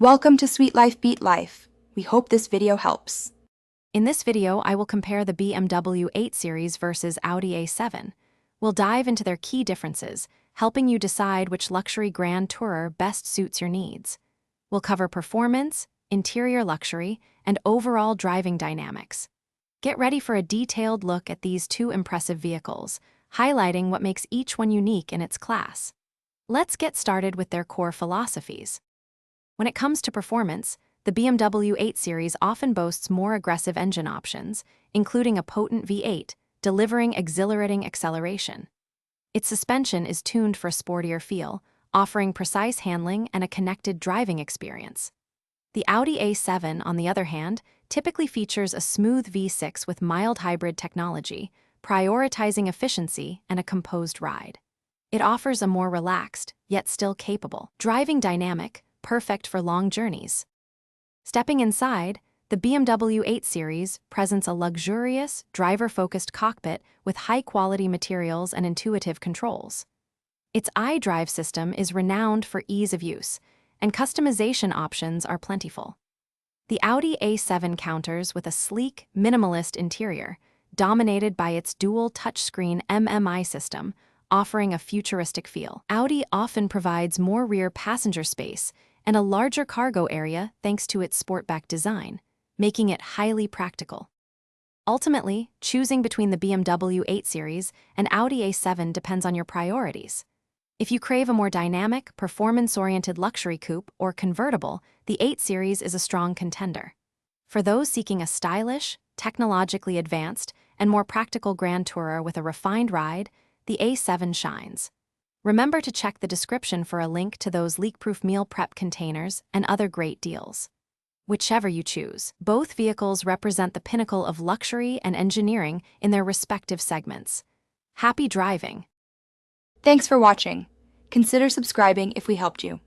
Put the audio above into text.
Welcome to Sweet Life Beat Life. We hope this video helps. In this video, I will compare the BMW 8 Series versus Audi A7. We'll dive into their key differences, helping you decide which luxury grand tourer best suits your needs. We'll cover performance, interior luxury, and overall driving dynamics. Get ready for a detailed look at these two impressive vehicles, highlighting what makes each one unique in its class. Let's get started with their core philosophies. When it comes to performance, the BMW 8 Series often boasts more aggressive engine options, including a potent V8, delivering exhilarating acceleration. Its suspension is tuned for a sportier feel, offering precise handling and a connected driving experience. The Audi A7, on the other hand, typically features a smooth V6 with mild hybrid technology, prioritizing efficiency and a composed ride. It offers a more relaxed, yet still capable, driving dynamic, perfect for long journeys. Stepping inside, the BMW 8 Series presents a luxurious, driver-focused cockpit with high-quality materials and intuitive controls. Its iDrive system is renowned for ease of use, and customization options are plentiful. The Audi A7 counters with a sleek, minimalist interior, dominated by its dual touchscreen MMI system, offering a futuristic feel. Audi often provides more rear passenger space and a larger cargo area thanks to its sportback design, making it highly practical. Ultimately, choosing between the BMW 8 Series and Audi A7 depends on your priorities. If you crave a more dynamic, performance-oriented luxury coupe or convertible, the 8 Series is a strong contender. For those seeking a stylish, technologically advanced, and more practical grand tourer with a refined ride, the A7 shines. Remember to check the description for a link to those leak-proof meal prep containers and other great deals. Whichever you choose, both vehicles represent the pinnacle of luxury and engineering in their respective segments. Happy driving! Thanks for watching. Consider subscribing if we helped you.